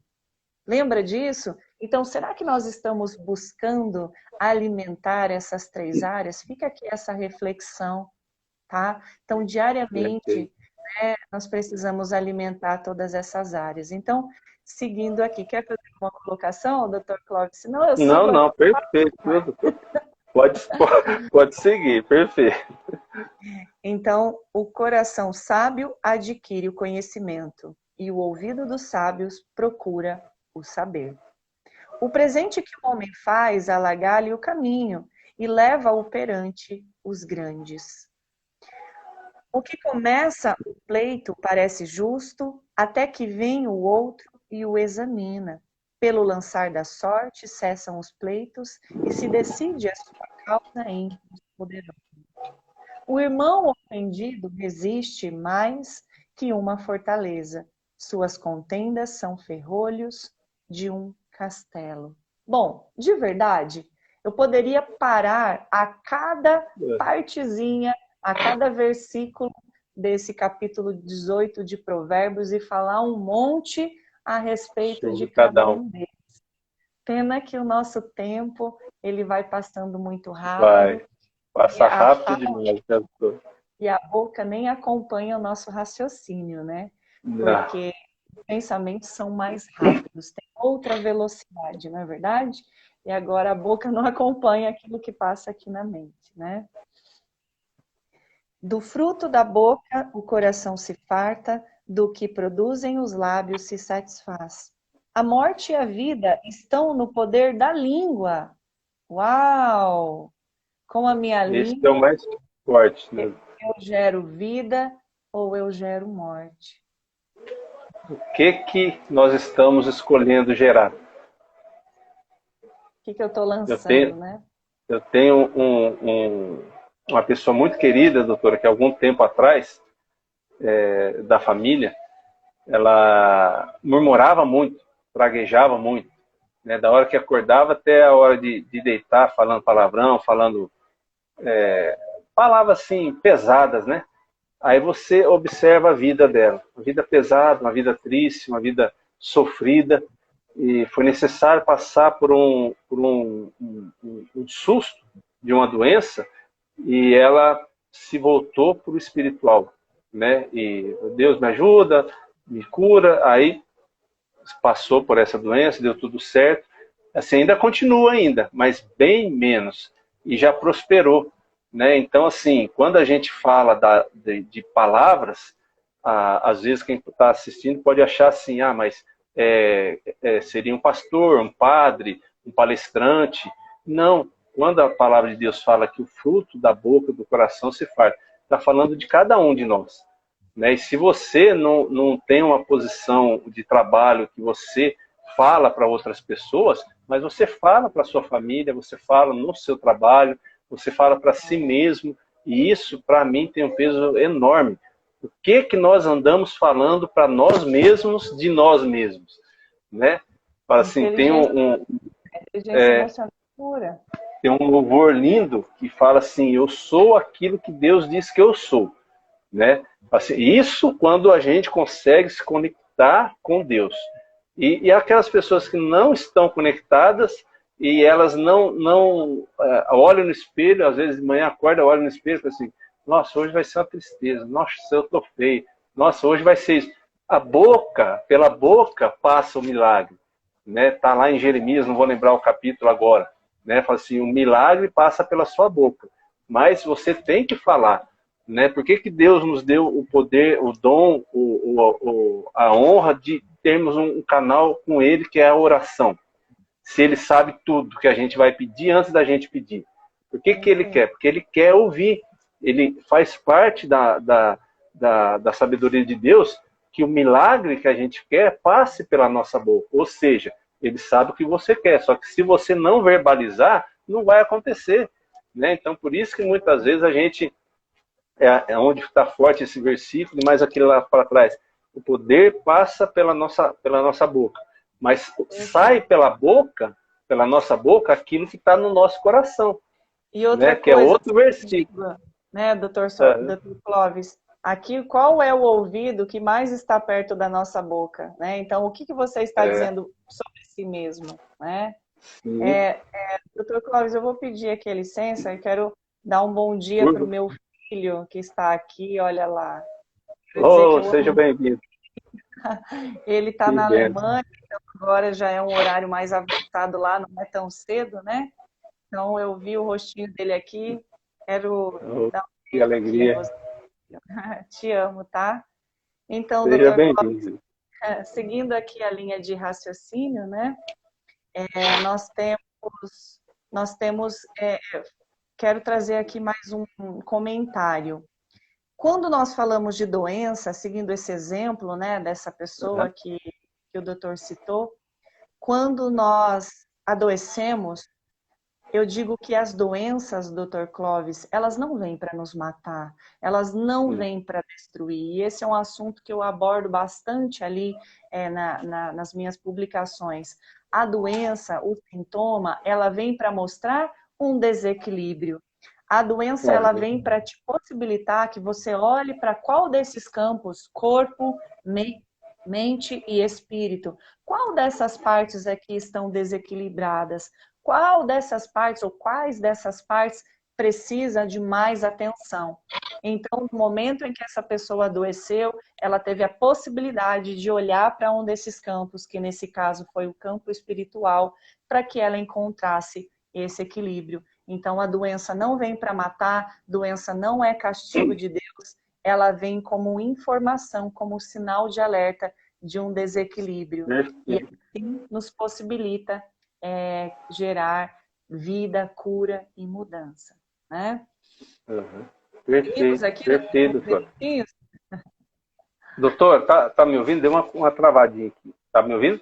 Lembra disso? Então, será que nós estamos buscando alimentar essas 3 áreas? Fica aqui essa reflexão, tá? Então, diariamente, né, nós precisamos alimentar todas essas áreas. Então, seguindo aqui, quer fazer uma colocação, Dr. Clóvis? Senão eu sigo Não, aqui. perfeito. pode seguir, perfeito. Então, o coração sábio adquire o conhecimento e o ouvido dos sábios procura o saber. O presente que o homem faz alarga-lhe o caminho e leva-o perante os grandes. O que começa o pleito parece justo, até que vem o outro e o examina. Pelo lançar da sorte cessam os pleitos e se decide a sua causa entre os poderosos. O irmão ofendido resiste mais que uma fortaleza. Suas contendas são ferrolhos de um castelo. Bom, de verdade, eu poderia parar a cada partezinha, a cada versículo desse capítulo 18 de Provérbios e falar um monte a respeito de cada um deles. Pena que o nosso tempo, ele vai passando muito rápido. Passa rápido demais. E a boca nem acompanha o nosso raciocínio, né? Porque os pensamentos são mais rápidos, tem outra velocidade, não é verdade? E agora a boca não acompanha aquilo que passa aqui na mente, né? Do fruto da boca o coração se farta, do que produzem os lábios se satisfaz. A morte e a vida estão no poder da língua. Uau! Com a minha língua... Esse é o mais forte, né? Eu gero vida ou eu gero morte. O que nós estamos escolhendo gerar? O que eu estou lançando, né? Eu tenho uma pessoa muito querida, doutora, que há algum tempo atrás, da família, ela murmurava muito, praguejava muito, né? Da hora que acordava até a hora de deitar, falando palavrão, falando palavras assim, pesadas, né? Aí você observa a vida dela, uma vida pesada, uma vida triste, uma vida sofrida, e foi necessário passar por um susto de uma doença, e ela se voltou para o espiritual, né? E Deus me ajuda, me cura, aí passou por essa doença, deu tudo certo, assim, ainda continua ainda, mas bem menos, e já prosperou, né? Então, assim, quando a gente fala de palavras, às vezes quem está assistindo pode achar assim, mas seria um pastor, um padre, um palestrante. Não, quando a palavra de Deus fala que o fruto da boca, do coração se farta, está falando de cada um de nós, né? E se você não tem uma posição de trabalho que você fala para outras pessoas, mas você fala para a sua família, você fala no seu trabalho, você fala para si mesmo, e isso para mim tem um peso enorme. O que nós andamos falando para nós mesmos de nós mesmos, né? Fala assim, tem inteligência emocional. Tem um louvor lindo que fala assim: eu sou aquilo que Deus diz que eu sou, né? Assim, isso quando a gente consegue se conectar com Deus. E aquelas pessoas que não estão conectadas e elas não olham no espelho, às vezes de manhã acorda, olham no espelho e falam assim: nossa, hoje vai ser uma tristeza, nossa, eu tô feio, nossa, hoje vai ser isso. Pela boca passa o milagre, né? Tá lá em Jeremias, não vou lembrar o capítulo agora, né? Fala assim: o milagre passa pela sua boca, mas você tem que falar, né? Por que Deus nos deu o poder, o dom, a honra de termos um canal com Ele, que é a oração? Se Ele sabe tudo que a gente vai pedir antes da gente pedir. Por que Ele quer? Porque Ele quer ouvir. Ele faz parte da sabedoria de Deus que o milagre que a gente quer passe pela nossa boca. Ou seja, Ele sabe o que você quer. Só que se você não verbalizar, não vai acontecer, né? Então, por isso que muitas vezes a gente... É onde está forte esse versículo, mas aquele lá para trás. O poder passa pela nossa boca. Mas sai pela nossa boca, aquilo que está no nosso coração. E outra coisa, que é outro versículo. Né, doutor Clóvis? Aqui, qual é o ouvido que mais está perto da nossa boca? Né? Então, o que você está dizendo sobre si mesmo? Né? Doutor Clóvis, eu vou pedir aqui a licença, eu quero dar um bom dia para o meu filho que está aqui, olha lá. Seja bem-vindo. Ele está na Alemanha, então agora já é um horário mais avançado lá, não é tão cedo, né? Então, eu vi o rostinho dele aqui, quero dar um que alegria. Te amo, tá? Então, Seja doutor bem-vindo. Clóvis, seguindo aqui a linha de raciocínio, né? Nós temos, quero trazer aqui mais um comentário. Quando nós falamos de doença, seguindo esse exemplo, né, dessa pessoa que o doutor citou, quando nós adoecemos, eu digo que as doenças, doutor Clóvis, elas não vêm para nos matar, elas não vêm para destruir. E esse é um assunto que eu abordo bastante ali nas minhas publicações. A doença, o sintoma, ela vem para mostrar um desequilíbrio. A doença, ela vem para te possibilitar que você olhe para qual desses campos, corpo, mente e espírito, qual dessas partes aqui estão desequilibradas? Qual dessas partes ou quais dessas partes precisa de mais atenção? Então, no momento em que essa pessoa adoeceu, ela teve a possibilidade de olhar para um desses campos, que nesse caso foi o campo espiritual, para que ela encontrasse esse equilíbrio. Então, a doença não vem para matar, doença não é castigo de Deus, ela vem como informação, como sinal de alerta de um desequilíbrio. E assim nos possibilita gerar vida, cura e mudança, né? Perfeito, Aqui, perfeito, doutor. Doutor, tá me ouvindo? Deu uma travadinha aqui. Tá me ouvindo?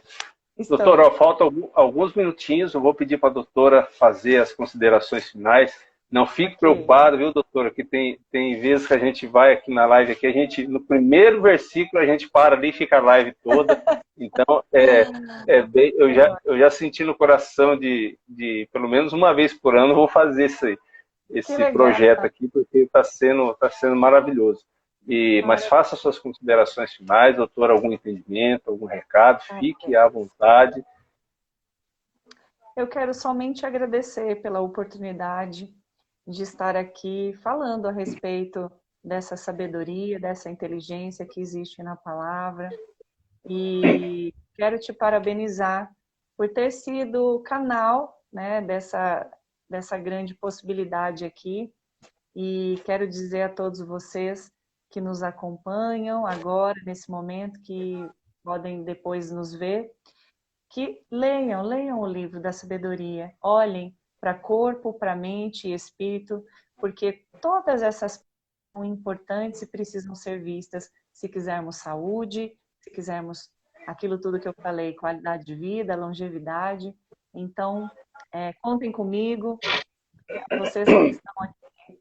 Estou. Doutor, ó, faltam alguns minutinhos, eu vou pedir para a doutora fazer as considerações finais. Não fique preocupado, viu, doutora, que tem vezes que a gente vai aqui na live, aqui, no primeiro versículo a gente para ali e fica a live toda. Então, eu já senti no coração de pelo menos uma vez por ano, eu vou fazer esse projeto aqui, porque está sendo maravilhoso. Mas faça suas considerações finais, doutora, algum entendimento, algum recado, fique à vontade. Eu quero somente agradecer pela oportunidade de estar aqui falando a respeito dessa sabedoria, dessa inteligência que existe na palavra. E quero te parabenizar por ter sido canal, né, dessa grande possibilidade aqui. E quero dizer a todos vocês que nos acompanham agora, nesse momento, que podem depois nos ver, que leiam o livro da sabedoria, olhem para corpo, para mente e espírito, porque todas essas são importantes e precisam ser vistas se quisermos saúde, se quisermos aquilo tudo que eu falei, qualidade de vida, longevidade. Então, contem comigo, vocês que estão aqui,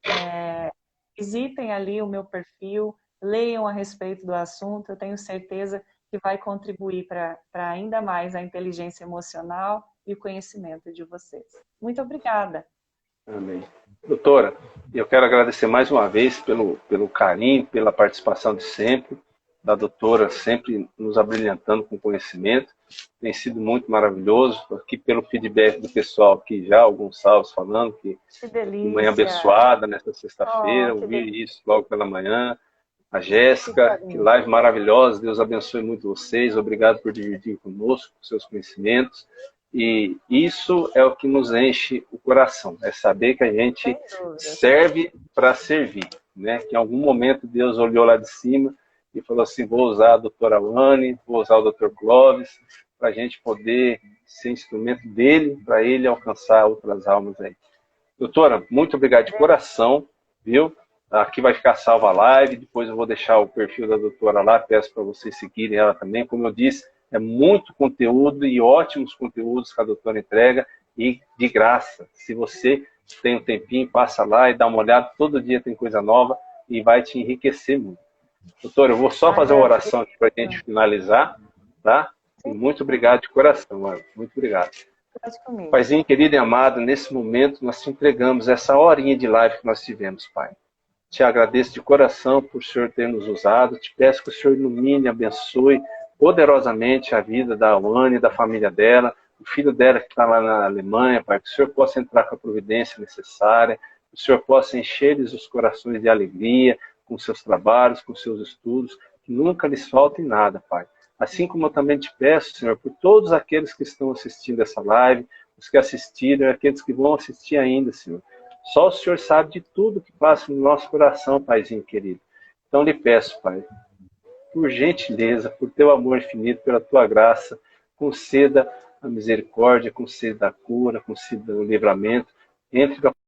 visitem ali o meu perfil, leiam a respeito do assunto, eu tenho certeza que vai contribuir para ainda mais a inteligência emocional e o conhecimento de vocês. Muito obrigada. Amém. Doutora, eu quero agradecer mais uma vez pelo carinho, pela participação de sempre, da doutora sempre nos abrilhantando com conhecimento. Tem sido muito maravilhoso, aqui pelo feedback do pessoal aqui já, alguns salvos falando que manhã abençoada nesta sexta-feira, ouvir isso logo pela manhã. A Jéssica, que live maravilhosa, Deus abençoe muito vocês, obrigado por dividir conosco seus conhecimentos. E isso é o que nos enche o coração, é saber que a gente serve para servir, né? Que em algum momento Deus olhou lá de cima e falou assim, vou usar a doutora Wani, vou usar o doutor Clóvis, para a gente poder ser instrumento dele, para ele alcançar outras almas aí. Doutora, muito obrigado de coração, viu? Aqui vai ficar salva a live, depois eu vou deixar o perfil da doutora lá, peço para vocês seguirem ela também. Como eu disse, é muito conteúdo e ótimos conteúdos que a doutora entrega e de graça. Se você tem um tempinho, passa lá e dá uma olhada, todo dia tem coisa nova e vai te enriquecer muito. Doutora, eu vou só fazer uma oração aqui para a gente finalizar, tá? E muito obrigado de coração, mano. Muito obrigado. Paizinho querido e amado, nesse momento nós te entregamos essa horinha de live que nós tivemos, Pai. Te agradeço de coração por o Senhor ter nos usado. Te peço que o Senhor ilumine, abençoe poderosamente a vida da Wani, da família dela, o filho dela que está lá na Alemanha, Pai, que o Senhor possa entrar com a providência necessária, que o Senhor possa encher-lhes os corações de alegria com seus trabalhos, com seus estudos, que nunca lhes falte nada, Pai. Assim como eu também te peço, Senhor, por todos aqueles que estão assistindo essa live, os que assistiram e aqueles que vão assistir ainda, Senhor. Só o Senhor sabe de tudo que passa no nosso coração, Paizinho querido. Então lhe peço, Pai, por gentileza, por teu amor infinito, pela tua graça, conceda a misericórdia, conceda a cura, conceda o livramento, entre